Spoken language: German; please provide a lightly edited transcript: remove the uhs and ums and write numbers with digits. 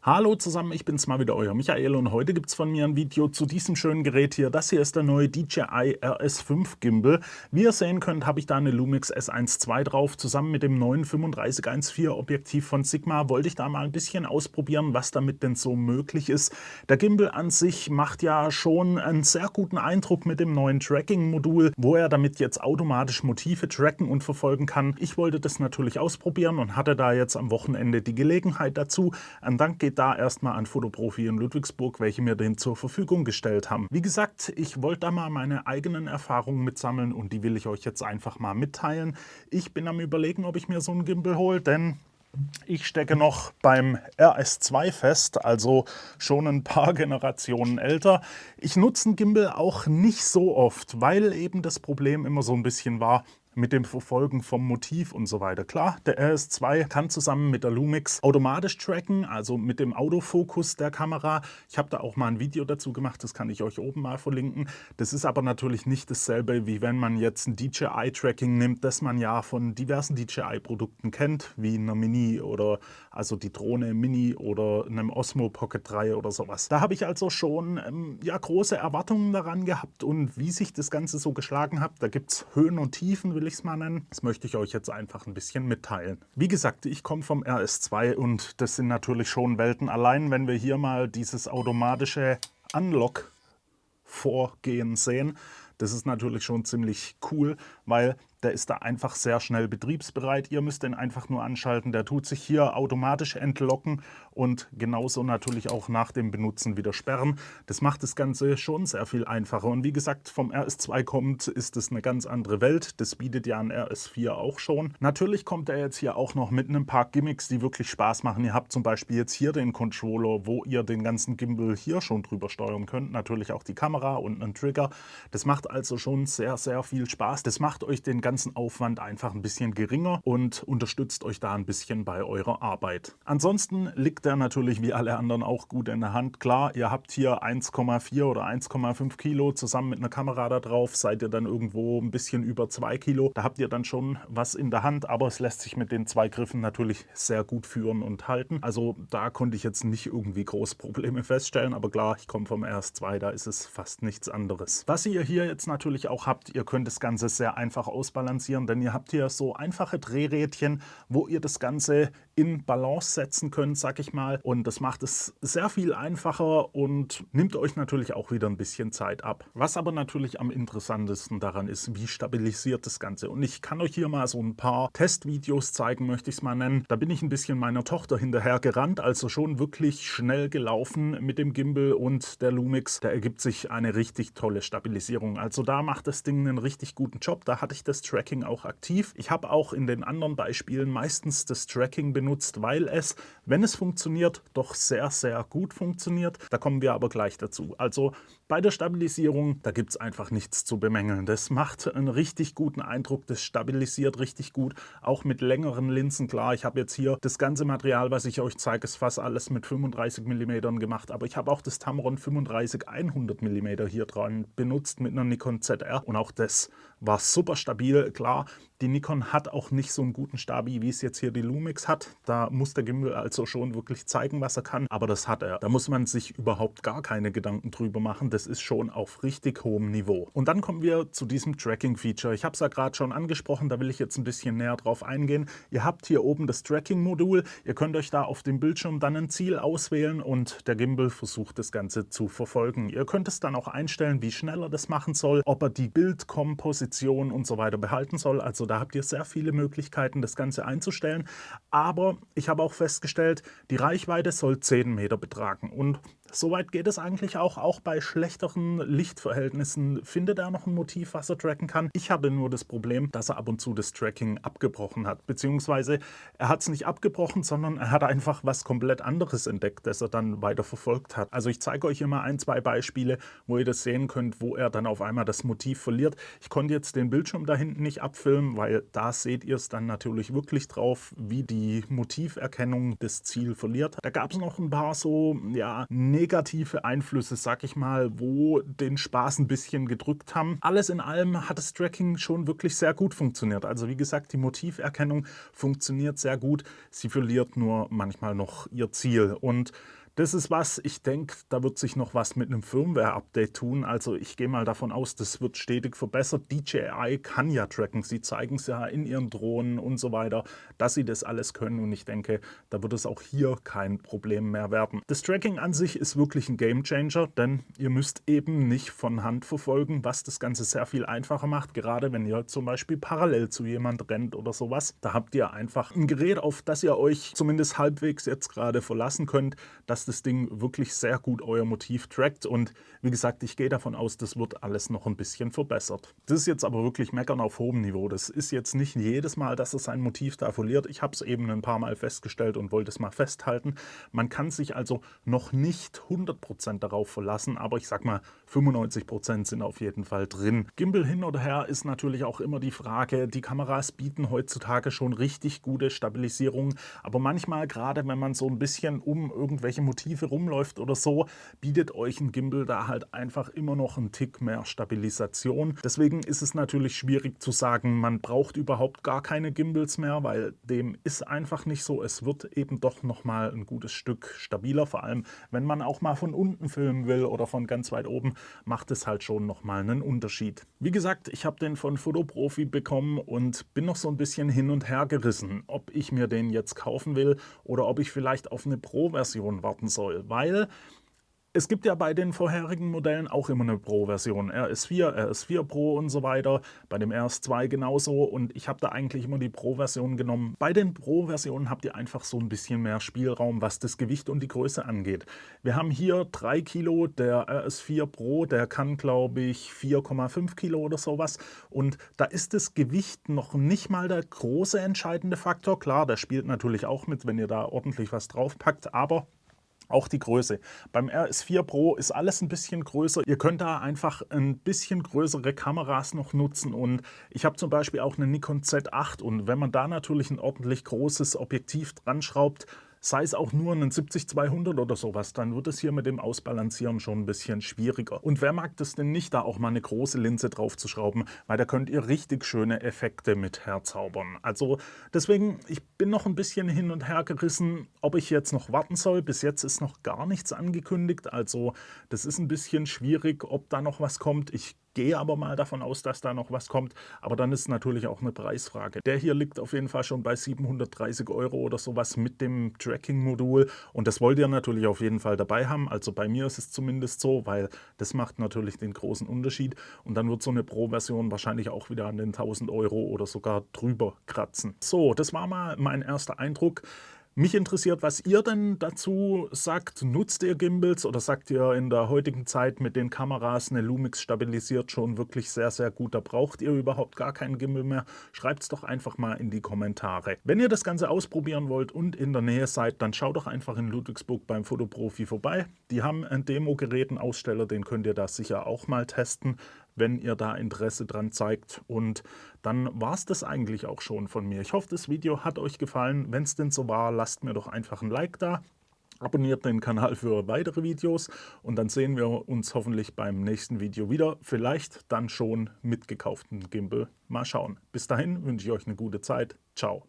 Hallo zusammen, ich bin's mal wieder, euer Michael, und heute gibt's von mir ein Video zu diesem schönen Gerät hier. Das hier ist der neue DJI RS5 Gimbal. Wie ihr sehen könnt, habe ich da eine Lumix S1 II drauf. Zusammen mit dem neuen 35-1.4 Objektiv von Sigma wollte ich da mal ein bisschen ausprobieren, was damit denn so möglich ist. Der Gimbal an sich macht ja schon einen sehr guten Eindruck mit dem neuen Tracking-Modul, wo er damit jetzt automatisch Motive tracken und verfolgen kann. Ich wollte das natürlich ausprobieren und hatte da jetzt am Wochenende die Gelegenheit dazu. Ein Dank geht da erstmal an Fotoprofi in Ludwigsburg, welche mir den zur Verfügung gestellt haben. Wie gesagt, ich wollte da mal meine eigenen Erfahrungen mitsammeln und die will ich euch jetzt einfach mal mitteilen. Ich bin am Überlegen, ob ich mir so einen Gimbal hole, denn ich stecke noch beim RS2 fest, also schon ein paar Generationen älter. Ich nutze einen Gimbal auch nicht so oft, weil eben das Problem immer so ein bisschen war, mit dem Verfolgen vom Motiv und so weiter. Klar, der RS2 kann zusammen mit der Lumix automatisch tracken, also mit dem Autofokus der Kamera. Ich habe da auch mal ein Video dazu gemacht, das kann ich euch oben mal verlinken. Das ist aber natürlich nicht dasselbe, wie wenn man jetzt ein DJI-Tracking nimmt, das man ja von diversen DJI-Produkten kennt, wie einer Mini oder also die Drohne Mini oder einem Osmo Pocket 3 oder sowas. Da habe ich also schon ja, große Erwartungen daran gehabt, und wie sich das Ganze so geschlagen hat, da gibt es Höhen und Tiefen, will ich es mal nennen. Das möchte ich euch jetzt einfach ein bisschen mitteilen. Wie gesagt, ich komme vom RS2 und das sind natürlich schon Welten. Allein wenn wir hier mal dieses automatische Unlock-Vorgehen sehen, das ist natürlich schon ziemlich cool, weil der ist da einfach sehr schnell betriebsbereit. Ihr müsst den einfach nur anschalten. Der tut sich hier automatisch entlocken und genauso natürlich auch nach dem Benutzen wieder sperren. Das macht das Ganze schon sehr viel einfacher. Und wie gesagt, vom RS2 kommt, ist es eine ganz andere Welt. Das bietet ja ein RS4 auch schon. Natürlich kommt er jetzt hier auch noch mit ein paar Gimmicks, die wirklich Spaß machen. Ihr habt zum Beispiel jetzt hier den Controller, wo ihr den ganzen Gimbal hier schon drüber steuern könnt. Natürlich auch die Kamera und einen Trigger. Das macht also schon sehr, sehr viel Spaß. Das macht euch den ganzen Aufwand einfach ein bisschen geringer und unterstützt euch da ein bisschen bei eurer Arbeit. Ansonsten liegt der natürlich wie alle anderen auch gut in der Hand. Klar, ihr habt hier 1,4 oder 1,5 Kilo zusammen mit einer Kamera da drauf, seid ihr dann irgendwo ein bisschen über 2 Kilo. Da habt ihr dann schon was in der Hand, aber es lässt sich mit den zwei Griffen natürlich sehr gut führen und halten. Also da konnte ich jetzt nicht irgendwie groß Probleme feststellen, aber klar, ich komme vom RS2, da ist es fast nichts anderes. Was ihr hier jetzt natürlich auch habt, ihr könnt das Ganze sehr einfach ausbalancieren, denn ihr habt hier so einfache Drehrädchen, wo ihr das Ganze in Balance setzen könnt, sag ich mal. Und das macht es sehr viel einfacher und nimmt euch natürlich auch wieder ein bisschen Zeit ab. Was aber natürlich am interessantesten daran ist, wie stabilisiert das Ganze. Und ich kann euch hier mal so ein paar Testvideos zeigen, möchte ich es mal nennen. Da bin ich ein bisschen meiner Tochter hinterher gerannt, also schon wirklich schnell gelaufen mit dem Gimbal und der Lumix. Da ergibt sich eine richtig tolle Stabilisierung. Also da macht das Ding einen richtig guten Job. Da hatte ich das Tracking auch aktiv. Ich habe auch in den anderen Beispielen meistens das Tracking benutzt, weil es, wenn es funktioniert, doch sehr, sehr gut funktioniert. Da kommen wir aber gleich dazu. Also bei der Stabilisierung, da gibt es einfach nichts zu bemängeln. Das macht einen richtig guten Eindruck, das stabilisiert richtig gut, auch mit längeren Linsen. Klar, ich habe jetzt hier das ganze Material, was ich euch zeige, ist fast alles mit 35 mm gemacht, aber ich habe auch das Tamron 35-100 mm hier dran benutzt mit einer Nikon ZR und auch das war super stabil. Klar, die Nikon hat auch nicht so einen guten Stabi, wie es jetzt hier die Lumix hat. Da muss der Gimbal also schon wirklich zeigen, was er kann, aber das hat er. Da muss man sich überhaupt gar keine Gedanken drüber machen. Das ist schon auf richtig hohem Niveau. Und dann kommen wir zu diesem Tracking-Feature. Ich habe es ja gerade schon angesprochen, da will ich jetzt ein bisschen näher drauf eingehen. Ihr habt hier oben das Tracking-Modul. Ihr könnt euch da auf dem Bildschirm dann ein Ziel auswählen und der Gimbal versucht das Ganze zu verfolgen. Ihr könnt es dann auch einstellen, wie schnell er das machen soll, ob er die Bildkomposition und so weiter behalten soll. Also da habt ihr sehr viele Möglichkeiten, das Ganze einzustellen. Aber ich habe auch festgestellt, die Reichweite soll 10 Meter betragen. Und soweit geht es eigentlich auch bei schlechteren Lichtverhältnissen. Findet er noch ein Motiv, was er tracken kann? Ich habe nur das Problem, dass er ab und zu das Tracking abgebrochen hat. Beziehungsweise er hat es nicht abgebrochen, sondern er hat einfach was komplett anderes entdeckt, das er dann weiter verfolgt hat. Also ich zeige euch immer ein, zwei Beispiele, wo ihr das sehen könnt, wo er dann auf einmal das Motiv verliert. Ich konnte jetzt den Bildschirm da hinten nicht abfilmen, weil da seht ihr es dann natürlich wirklich drauf, wie die Motiverkennung das Ziel verliert. Da gab es noch ein paar so, ja, negative Einflüsse, sag ich mal, wo den Spaß ein bisschen gedrückt haben. Alles in allem hat das Tracking schon wirklich sehr gut funktioniert. Also wie gesagt, die Motiverkennung funktioniert sehr gut. Sie verliert nur manchmal noch ihr Ziel. Und das ist was, ich denke, da wird sich noch was mit einem Firmware-Update tun. Also ich gehe mal davon aus, das wird stetig verbessert. DJI kann ja tracken. Sie zeigen es ja in ihren Drohnen und so weiter, dass sie das alles können. Und ich denke, da wird es auch hier kein Problem mehr werden. Das Tracking an sich ist wirklich ein Gamechanger, denn ihr müsst eben nicht von Hand verfolgen, was das Ganze sehr viel einfacher macht. Gerade wenn ihr zum Beispiel parallel zu jemand rennt oder sowas. Da habt ihr einfach ein Gerät, auf das ihr euch zumindest halbwegs jetzt gerade verlassen könnt, dass das Ding wirklich sehr gut euer Motiv trackt. Und wie gesagt, ich gehe davon aus, das wird alles noch ein bisschen verbessert. Das ist jetzt aber wirklich Meckern auf hohem Niveau. Das ist jetzt nicht jedes Mal, dass es sein Motiv da verliert. Ich habe es eben ein paar Mal festgestellt und wollte es mal festhalten. Man kann sich also noch nicht 100% darauf verlassen, aber ich sag mal, 95% sind auf jeden Fall drin. Gimbal hin oder her ist natürlich auch immer die Frage, die Kameras bieten heutzutage schon richtig gute Stabilisierung, aber manchmal, gerade wenn man so ein bisschen um irgendwelche Motive rumläuft oder so, bietet euch ein Gimbal da halt einfach immer noch einen Tick mehr Stabilisation. Deswegen ist es natürlich schwierig zu sagen, man braucht überhaupt gar keine Gimbals mehr, weil dem ist einfach nicht so. Es wird eben doch nochmal ein gutes Stück stabiler, vor allem wenn man auch mal von unten filmen will oder von ganz weit oben, macht es halt schon nochmal einen Unterschied. Wie gesagt, ich habe den von Fotoprofi bekommen und bin noch so ein bisschen hin und her gerissen, ob ich mir den jetzt kaufen will oder ob ich vielleicht auf eine Pro-Version warten soll, weil es gibt ja bei den vorherigen Modellen auch immer eine Pro-Version. RS4, RS4 Pro und so weiter. Bei dem RS2 genauso. Und ich habe da eigentlich immer die Pro-Version genommen. Bei den Pro-Versionen habt ihr einfach so ein bisschen mehr Spielraum, was das Gewicht und die Größe angeht. Wir haben hier 3 Kilo. Der RS4 Pro, der kann, glaube ich, 4,5 Kilo oder sowas. Und da ist das Gewicht noch nicht mal der große entscheidende Faktor. Klar, der spielt natürlich auch mit, wenn ihr da ordentlich was draufpackt. Aber auch die Größe. Beim RS4 Pro ist alles ein bisschen größer. Ihr könnt da einfach ein bisschen größere Kameras noch nutzen. Und ich habe zum Beispiel auch eine Nikon Z8. Und wenn man da natürlich ein ordentlich großes Objektiv dran schraubt, sei es auch nur ein 70-200 oder sowas, dann wird es hier mit dem Ausbalancieren schon ein bisschen schwieriger. Und wer mag das denn nicht, da auch mal eine große Linse drauf zu schrauben, weil da könnt ihr richtig schöne Effekte mit herzaubern. Also deswegen, ich bin noch ein bisschen hin und her gerissen, ob ich jetzt noch warten soll. Bis jetzt ist noch gar nichts angekündigt, also das ist ein bisschen schwierig, ob da noch was kommt. Ich gehe aber mal davon aus, dass da noch was kommt. Aber dann ist natürlich auch eine Preisfrage. Der hier liegt auf jeden Fall schon bei 730 € oder sowas mit dem Tracking-Modul. Und das wollt ihr natürlich auf jeden Fall dabei haben. Also bei mir ist es zumindest so, weil das macht natürlich den großen Unterschied. Und dann wird so eine Pro-Version wahrscheinlich auch wieder an den 1000 € oder sogar drüber kratzen. So, das war mal mein erster Eindruck. Mich interessiert, was ihr denn dazu sagt. Nutzt ihr Gimbals oder sagt ihr in der heutigen Zeit mit den Kameras, eine Lumix stabilisiert schon wirklich sehr, sehr gut? Da braucht ihr überhaupt gar keinen Gimbal mehr. Schreibt es doch einfach mal in die Kommentare. Wenn ihr das Ganze ausprobieren wollt und in der Nähe seid, dann schaut doch einfach in Ludwigsburg beim Fotoprofi vorbei. Die haben ein Demo-Gerät, einen Aussteller, den könnt ihr da sicher auch mal testen, wenn ihr da Interesse dran zeigt. Und dann war es das eigentlich auch schon von mir. Ich hoffe, das Video hat euch gefallen. Wenn es denn so war, lasst mir doch einfach ein Like da. Abonniert den Kanal für weitere Videos und dann sehen wir uns hoffentlich beim nächsten Video wieder. Vielleicht dann schon mit gekauftem Gimbal. Mal schauen. Bis dahin wünsche ich euch eine gute Zeit. Ciao.